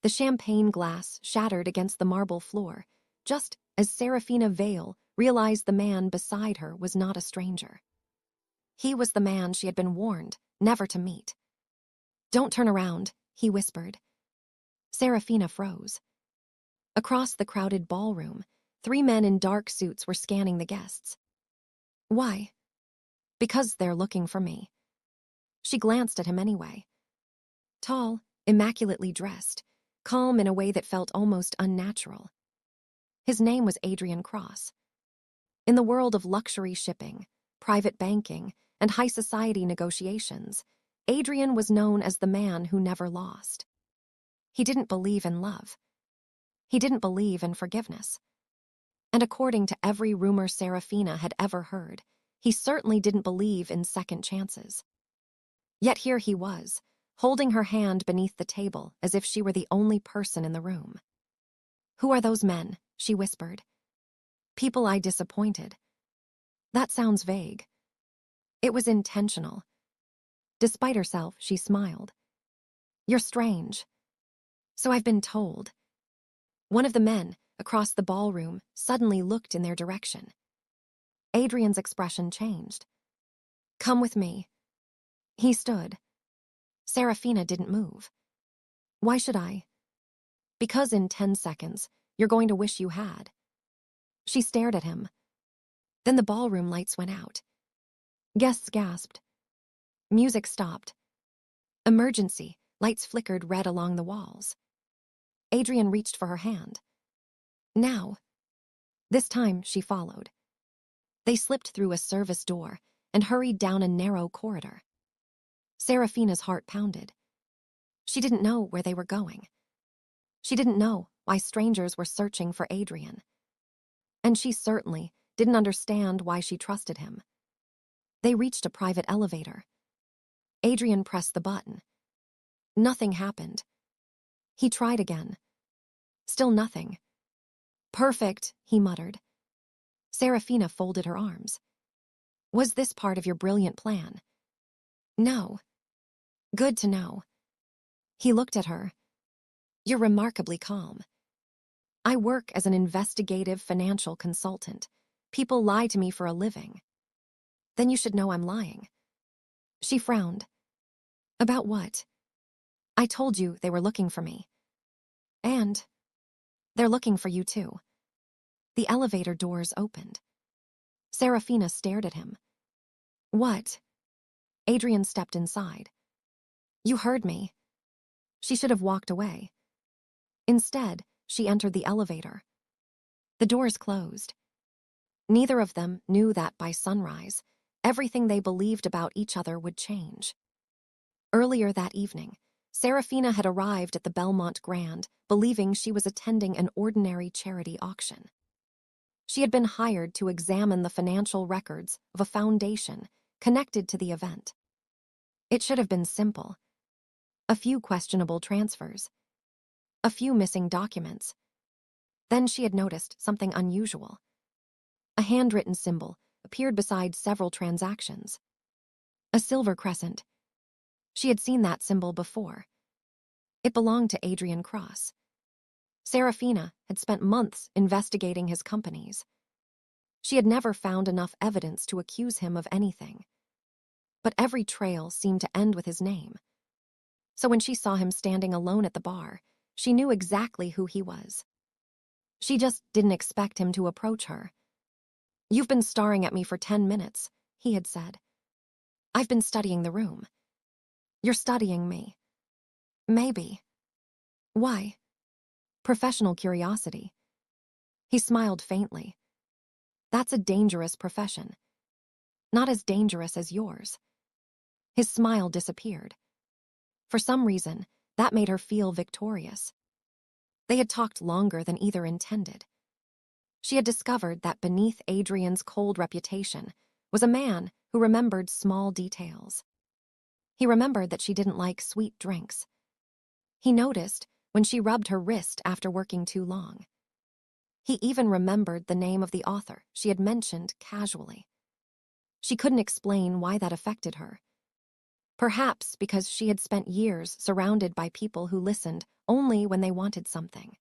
The champagne glass shattered against the marble floor, just as Seraphina Vale realized the man beside her was not a stranger. He was the man she had been warned never to meet. "Don't turn around," he whispered. Seraphina froze. Across the crowded ballroom, 3 men in dark suits were scanning the guests. "Why?" "Because they're looking for me." She glanced at him anyway. Tall, immaculately dressed, calm in a way that felt almost unnatural. His name was Adrian Cross. In the world of luxury shipping, private banking, and high society negotiations, Adrian was known as the man who never lost. He didn't believe in love. He didn't believe in forgiveness. And according to every rumor Seraphina had ever heard, he certainly didn't believe in second chances. Yet here he was, holding her hand beneath the table as if she were the only person in the room. "Who are those men?" she whispered. "People I disappointed." That sounds vague. It was intentional. Despite herself, she smiled. "You're strange." "So I've been told." One of the men, across the ballroom, suddenly looked in their direction. Adrian's expression changed. "Come with me." He stood. Seraphina didn't move. "Why should I?" "Because in 10 seconds, you're going to wish you had." She stared at him. Then the ballroom lights went out. Guests gasped. Music stopped. Emergency, lights flickered red along the walls. Adrian reached for her hand. "Now." This time, she followed. They slipped through a service door and hurried down a narrow corridor. Seraphina's heart pounded. She didn't know where they were going. She didn't know why strangers were searching for Adrian. And she certainly didn't understand why she trusted him. They reached a private elevator. Adrian pressed the button. Nothing happened. He tried again. Still nothing. "Perfect," he muttered. Seraphina folded her arms. "Was this part of your brilliant plan?" "No." "Good to know." He looked at her. "You're remarkably calm." "I work as an investigative financial consultant. People lie to me for a living." "Then you should know I'm lying." She frowned. "About what?" "I told you they were looking for me." "And?" "They're looking for you too." The elevator doors opened. Seraphina stared at him. "What?" Adrian stepped inside. "You heard me." She should have walked away. Instead, she entered the elevator. The doors closed. Neither of them knew that by sunrise, everything they believed about each other would change. Earlier that evening, Seraphina had arrived at the Belmont Grand, believing she was attending an ordinary charity auction. She had been hired to examine the financial records of a foundation connected to the event. It should have been simple. A few questionable transfers. A few missing documents. Then she had noticed something unusual. A handwritten symbol appeared beside several transactions. A silver crescent. She had seen that symbol before. It belonged to Adrian Cross. Seraphina had spent months investigating his companies. She had never found enough evidence to accuse him of anything. But every trail seemed to end with his name. So when she saw him standing alone at the bar, she knew exactly who he was. She just didn't expect him to approach her. "You've been staring at me for 10 minutes, he had said. "I've been studying the room." "You're studying me." "Maybe." "Why?" "Professional curiosity." He smiled faintly. "That's a dangerous profession. Not as dangerous as yours." His smile disappeared. For some reason, that made her feel victorious. They had talked longer than either intended. She had discovered that beneath Adrian's cold reputation was a man who remembered small details. He remembered that she didn't like sweet drinks. He noticed when she rubbed her wrist after working too long. He even remembered the name of the author she had mentioned casually. She couldn't explain why that affected her. Perhaps because she had spent years surrounded by people who listened only when they wanted something.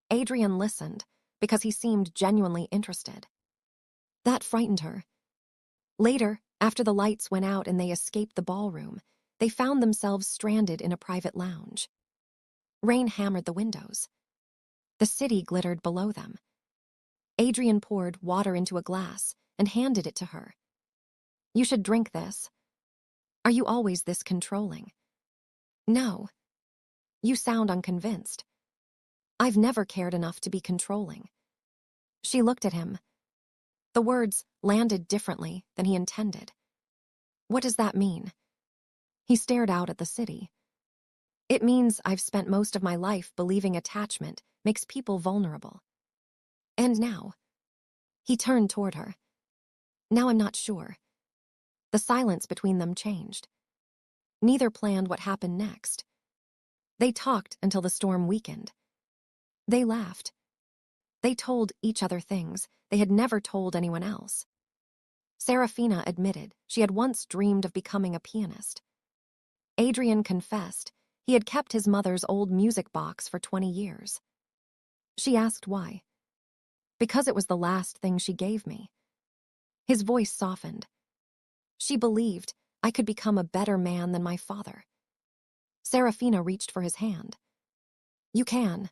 Adrian listened because he seemed genuinely interested. That frightened her. Later, after the lights went out and they escaped the ballroom, they found themselves stranded in a private lounge. Rain hammered the windows. The city glittered below them. Adrian poured water into a glass and handed it to her. "You should drink this. Are you always this controlling?" "No. You sound unconvinced." "I've never cared enough to be controlling." She looked at him. The words landed differently than he intended. "What does that mean?" He stared out at the city. "It means I've spent most of my life believing attachment makes people vulnerable. And now..." He turned toward her. "Now I'm not sure." The silence between them changed. Neither planned what happened next. They talked until the storm weakened. They laughed. They told each other things they had never told anyone else. Seraphina admitted she had once dreamed of becoming a pianist. Adrian confessed he had kept his mother's old music box for 20 years. She asked why. "Because it was the last thing she gave me." His voice softened. "She believed I could become a better man than my father." Seraphina reached for his hand. "You can."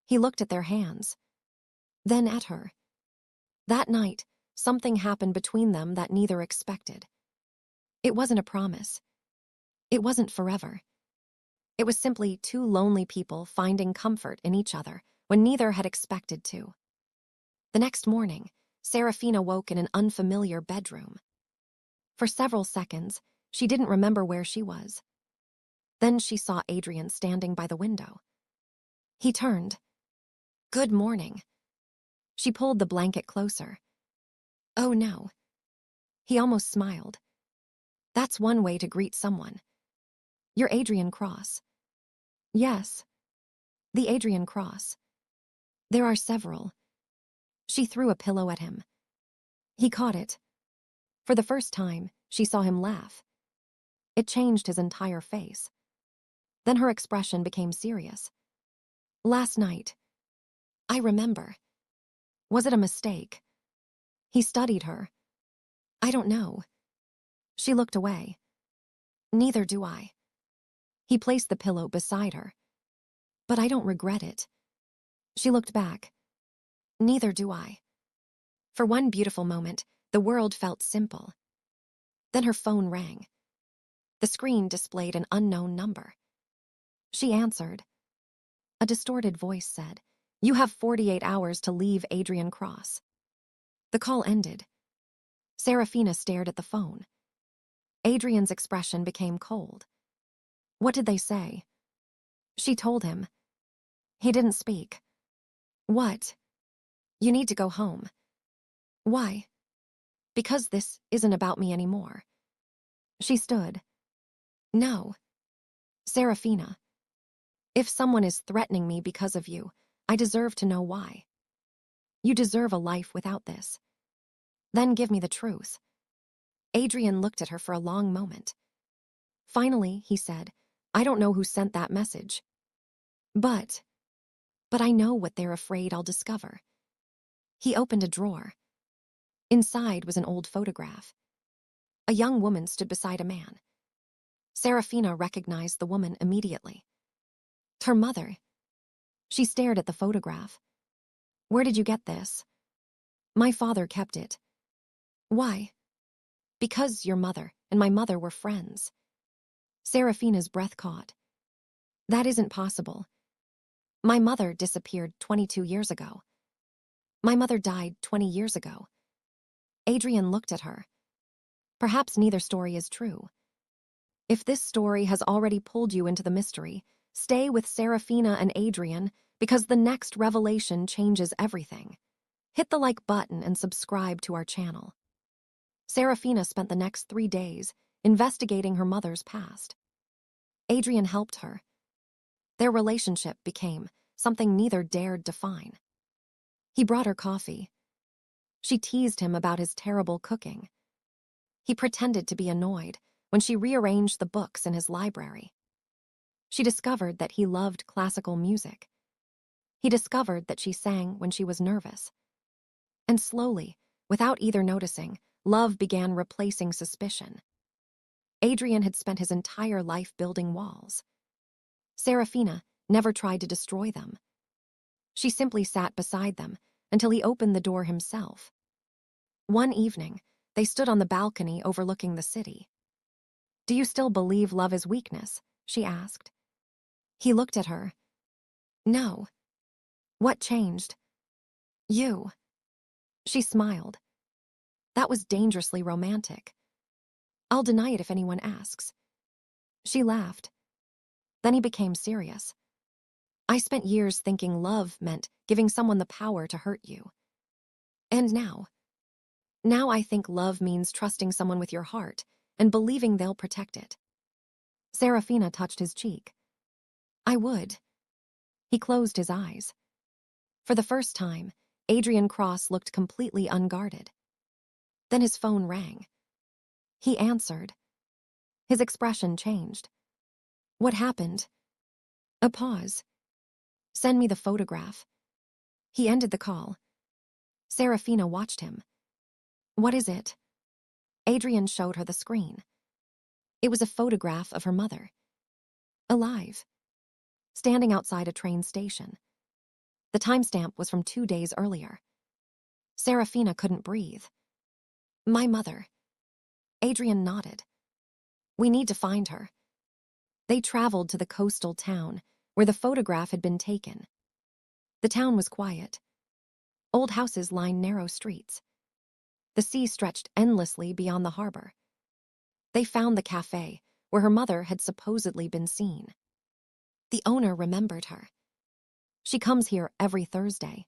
He looked at their hands, then at her. That night, something happened between them that neither expected. It wasn't a promise. It wasn't forever. It was simply two lonely people finding comfort in each other when neither had expected to. The next morning, Seraphina woke in an unfamiliar bedroom. For several seconds, she didn't remember where she was. Then she saw Adrian standing by the window. He turned. "Good morning." She pulled the blanket closer. "Oh no." He almost smiled. "That's one way to greet someone." "You're Adrian Cross." "Yes." "The Adrian Cross." "There are several." She threw a pillow at him. He caught it. For the first time, she saw him laugh. It changed his entire face. Then her expression became serious. "Last night. I remember. Was it a mistake?" He studied her. "I don't know." She looked away. "Neither do I." He placed the pillow beside her. "But I don't regret it." She looked back. "Neither do I." For one beautiful moment, the world felt simple. Then her phone rang. The screen displayed an unknown number. She answered. A distorted voice said, "You have 48 hours to leave Adrian Cross." The call ended. Seraphina stared at the phone. Adrian's expression became cold. "What did they say?" She told him. He didn't speak. "What?" "You need to go home." "Why?" "Because this isn't about me anymore." She stood. "No." "Seraphina. If someone is threatening me because of you, I deserve to know why. You deserve a life without this. Then give me the truth." Adrian looked at her for a long moment. Finally, he said, "I don't know who sent that message. But I know what they're afraid I'll discover." He opened a drawer. Inside was an old photograph. A young woman stood beside a man. Seraphina recognized the woman immediately. Her mother. She stared at the photograph. "Where did you get this?" "My father kept it." "Why?" "Because your mother and my mother were friends." Seraphina's breath caught. "That isn't possible. My mother disappeared 22 years ago. My mother died 20 years ago." Adrian looked at her. Perhaps neither story is true. If this story has already pulled you into the mystery, stay with Seraphina and Adrian because the next revelation changes everything. Hit the like button and subscribe to our channel. Seraphina spent the next 3 days investigating her mother's past. Adrian helped her. Their relationship became something neither dared define. He brought her coffee. She teased him about his terrible cooking. He pretended to be annoyed when she rearranged the books in his library. She discovered that he loved classical music. He discovered that she sang when she was nervous. And slowly, without either noticing, love began replacing suspicion. Adrian had spent his entire life building walls. Seraphina never tried to destroy them. She simply sat beside them until he opened the door himself. One evening, they stood on the balcony overlooking the city. "Do you still believe love is weakness?" she asked. He looked at her. "No." "What changed?" "You." She smiled. "That was dangerously romantic." "I'll deny it if anyone asks." She laughed. Then he became serious. "I spent years thinking love meant giving someone the power to hurt you. And now I think love means trusting someone with your heart and believing they'll protect it." Seraphina touched his cheek. "I would." He closed his eyes. For the first time, Adrian Cross looked completely unguarded. Then his phone rang. He answered. His expression changed. "What happened?" A pause. "Send me the photograph." He ended the call. Seraphina watched him. "What is it?" Adrian showed her the screen. It was a photograph of her mother. Alive. Standing outside a train station. The timestamp was from 2 days earlier. Seraphina couldn't breathe. "My mother." Adrian nodded. "We need to find her." They traveled to the coastal town where the photograph had been taken. The town was quiet. Old houses lined narrow streets. The sea stretched endlessly beyond the harbor. They found the cafe where her mother had supposedly been seen. The owner remembered her. "She comes here every Thursday."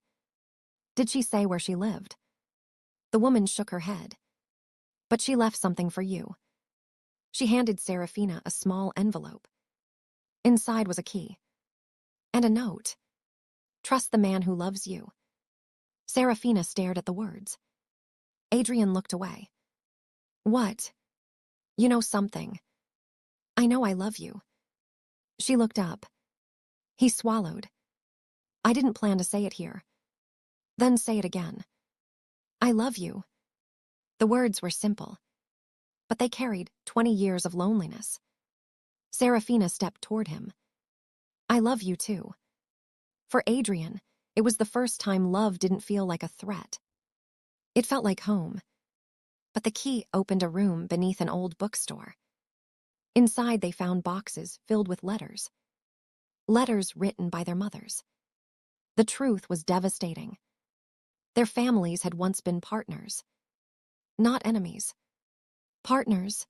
"Did she say where she lived?" The woman shook her head. "But she left something for you." She handed Seraphina a small envelope. Inside was a key. And a note. "Trust the man who loves you." Seraphina stared at the words. Adrian looked away. "What?" "You know something." "I know I love you." She looked up. He swallowed. "I didn't plan to say it here." "Then say it again." "I love you." The words were simple, but they carried 20 years of loneliness. Seraphina stepped toward him. "I love you too." For Adrian, it was the first time love didn't feel like a threat. It felt like home. But the key opened a room beneath an old bookstore. Inside they found boxes filled with letters. Letters written by their mothers. The truth was devastating. Their families had once been partners. Not enemies. Partners.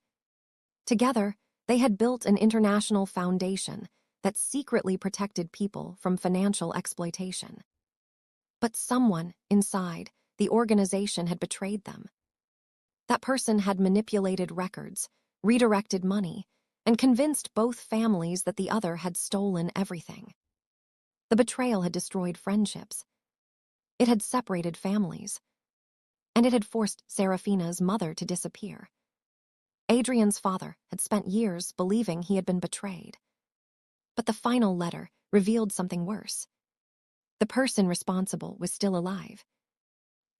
Together, they had built an international foundation that secretly protected people from financial exploitation. But someone inside the organization had betrayed them. That person had manipulated records, redirected money, and convinced both families that the other had stolen everything. The betrayal had destroyed friendships. It had separated families. And it had forced Seraphina's mother to disappear. Adrian's father had spent years believing he had been betrayed. But the final letter revealed something worse. The person responsible was still alive.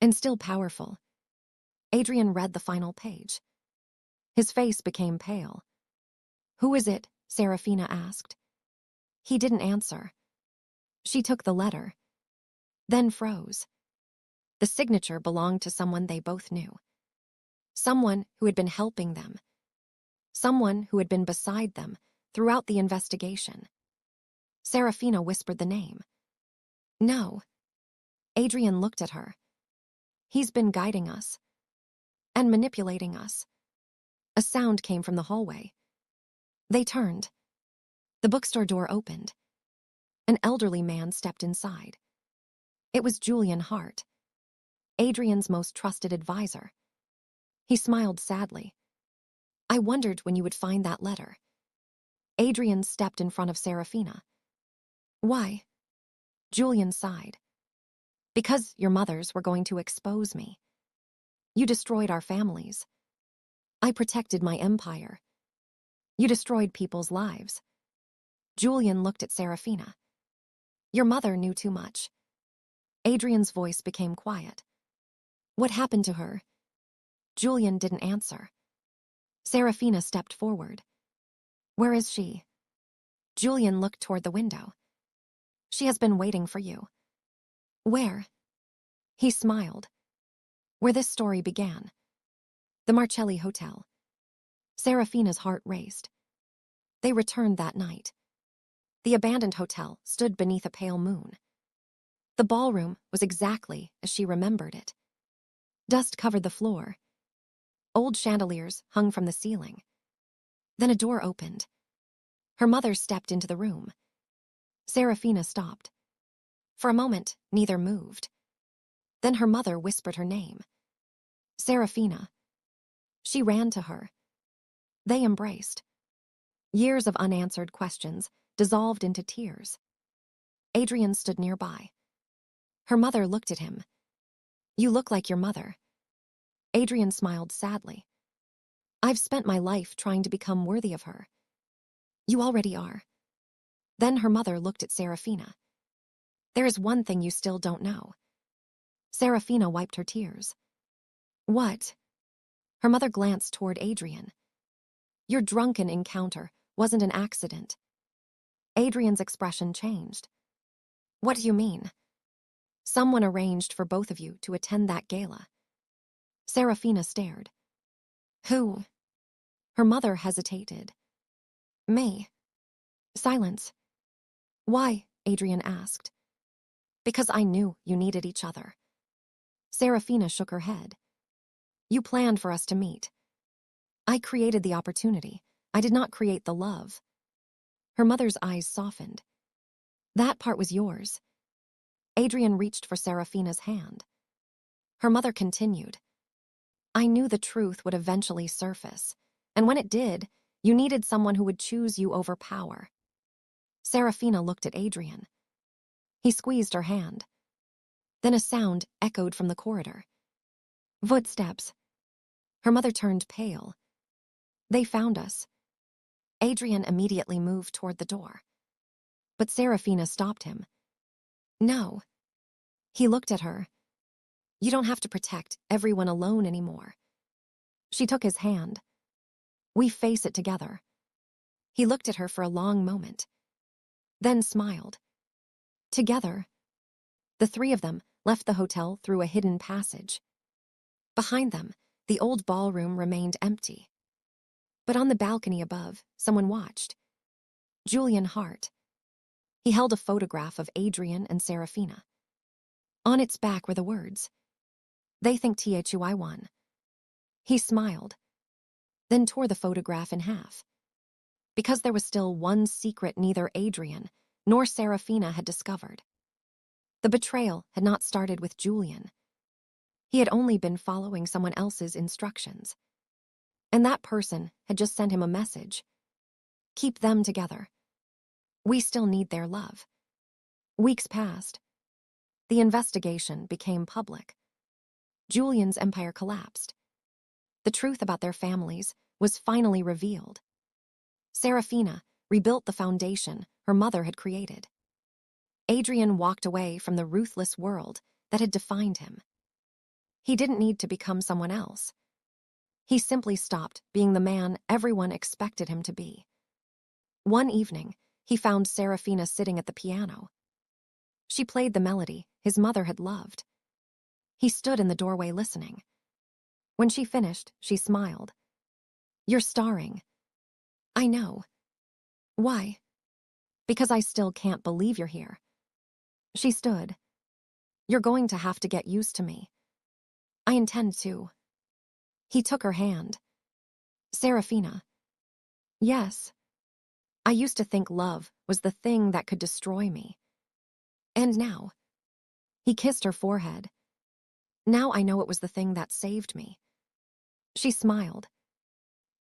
And still powerful. Adrian read the final page. His face became pale. "Who is it?" Seraphina asked. He didn't answer. She took the letter. Then froze. The signature belonged to someone they both knew. Someone who had been helping them. Someone who had been beside them throughout the investigation. Seraphina whispered the name. "No." Adrian looked at her. "He's been guiding us. And manipulating us." A sound came from the hallway. They turned. The bookstore door opened. An elderly man stepped inside. It was Julian Hart, Adrian's most trusted advisor. He smiled sadly. "I wondered when you would find that letter." Adrian stepped in front of Seraphina. "Why?" Julian sighed. "Because your mothers were going to expose me. You destroyed our families. I protected my empire. You destroyed people's lives." Julian looked at Seraphina. Your mother knew too much. Adrian's voice became quiet. What happened to her? Julian didn't answer. Seraphina stepped forward. Where is she? Julian looked toward the window. She has been waiting for you. Where? He smiled. Where this story began. The Marcelli Hotel. Seraphina's heart raced. They returned that night. The abandoned hotel stood beneath a pale moon. The ballroom was exactly as she remembered it. Dust covered the floor. Old chandeliers hung from the ceiling. Then a door opened. Her mother stepped into the room. Seraphina stopped. For a moment, neither moved. Then her mother whispered her name. Seraphina. She ran to her. They embraced. Years of unanswered questions dissolved into tears. Adrian stood nearby. Her mother looked at him. You look like your mother. Adrian smiled sadly. I've spent my life trying to become worthy of her. You already are. Then her mother looked at Seraphina. There is one thing you still don't know. Seraphina wiped her tears. What? Her mother glanced toward Adrian. Your drunken encounter wasn't an accident. Adrian's expression changed. What do you mean? Someone arranged for both of you to attend that gala. Seraphina stared. Who? Her mother hesitated. Me. Silence. Why? Adrian asked. Because I knew you needed each other. Seraphina shook her head. You planned for us to meet. I created the opportunity. I did not create the love. Her mother's eyes softened. That part was yours. Adrian reached for Seraphina's hand. Her mother continued. I knew the truth would eventually surface, and when it did, you needed someone who would choose you over power. Seraphina looked at Adrian. He squeezed her hand. Then a sound echoed from the corridor. Footsteps. Her mother turned pale. They found us. Adrian immediately moved toward the door. But Seraphina stopped him. No. He looked at her. You don't have to protect everyone alone anymore. She took his hand. We face it together. He looked at her for a long moment. Then smiled. Together. The three of them left the hotel through a hidden passage. Behind them, the old ballroom remained empty. But on the balcony above, someone watched. Julian Hart. He held a photograph of Adrian and Seraphina. On its back were the words, They think THUI won. He smiled, then tore the photograph in half. Because there was still one secret neither Adrian nor Seraphina had discovered. The betrayal had not started with Julian. He had only been following someone else's instructions. And that person had just sent him a message. Keep them together. We still need their love. Weeks passed. The investigation became public. Julian's empire collapsed. The truth about their families was finally revealed. Seraphina rebuilt the foundation her mother had created. Adrian walked away from the ruthless world that had defined him. He didn't need to become someone else. He simply stopped being the man everyone expected him to be. One evening, he found Seraphina sitting at the piano. She played the melody his mother had loved. He stood in the doorway listening. When she finished, she smiled. You're starring. I know. Why? Because I still can't believe you're here. She stood. You're going to have to get used to me. I intend to. He took her hand. Seraphina. Yes. I used to think love was the thing that could destroy me. And now. He kissed her forehead. Now I know it was the thing that saved me. She smiled.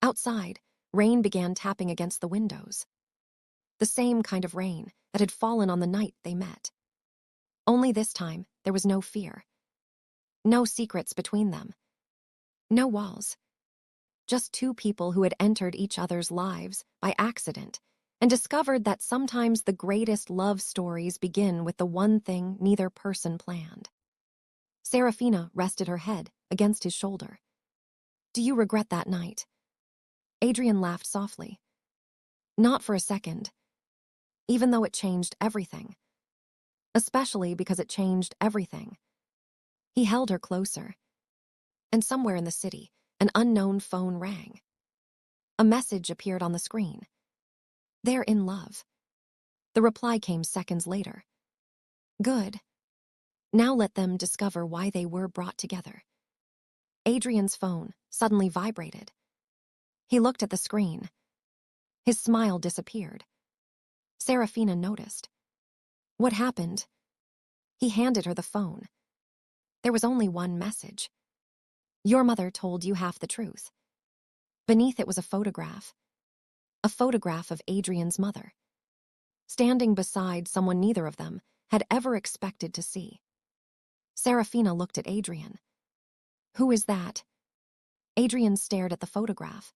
Outside, rain began tapping against the windows. The same kind of rain that had fallen on the night they met. Only this time, there was no fear. No secrets between them. No walls. Just two people who had entered each other's lives by accident and discovered that sometimes the greatest love stories begin with the one thing neither person planned. Seraphina rested her head against his shoulder. "Do you regret that night?" Adrian laughed softly. "Not for a second, even though it changed everything. Especially because it changed everything." He held her closer. And somewhere in the city, an unknown phone rang. A message appeared on the screen. "They're in love." The reply came seconds later. "Good. Now let them discover why they were brought together." Adrian's phone suddenly vibrated. He looked at the screen. His smile disappeared. Seraphina noticed. "What happened?" He handed her the phone. There was only one message. "Your mother told you half the truth." Beneath it was a photograph. A photograph of Adrian's mother, standing beside someone neither of them had ever expected to see. Seraphina looked at Adrian. "Who is that?" Adrian stared at the photograph.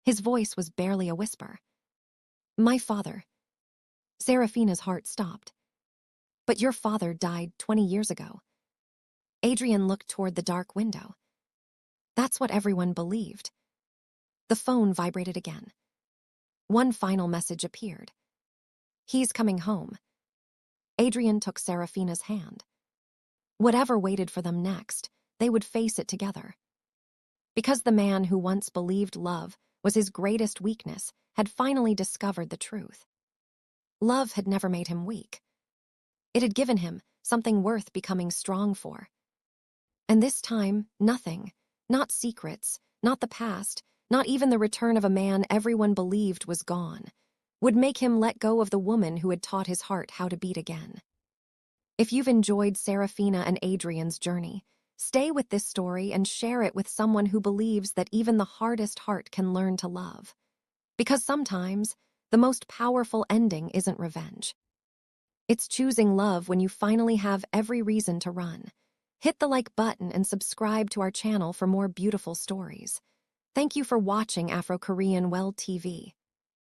His voice was barely a whisper. "My father." Seraphina's heart stopped. "But your father died 20 years ago." Adrian looked toward the dark window. "That's what everyone believed." The phone vibrated again. One final message appeared. "He's coming home." Adrian took Seraphina's hand. Whatever waited for them next, they would face it together. Because the man who once believed love was his greatest weakness had finally discovered the truth. Love had never made him weak. It had given him something worth becoming strong for. And this time, nothing, not secrets, not the past, not even the return of a man everyone believed was gone, would make him let go of the woman who had taught his heart how to beat again. If you've enjoyed Seraphina and Adrian's journey, stay with this story and share it with someone who believes that even the hardest heart can learn to love. Because sometimes, the most powerful ending isn't revenge. It's choosing love when you finally have every reason to run. Hit the like button and subscribe to our channel for more beautiful stories. Thank you for watching Afro-Korean Well TV.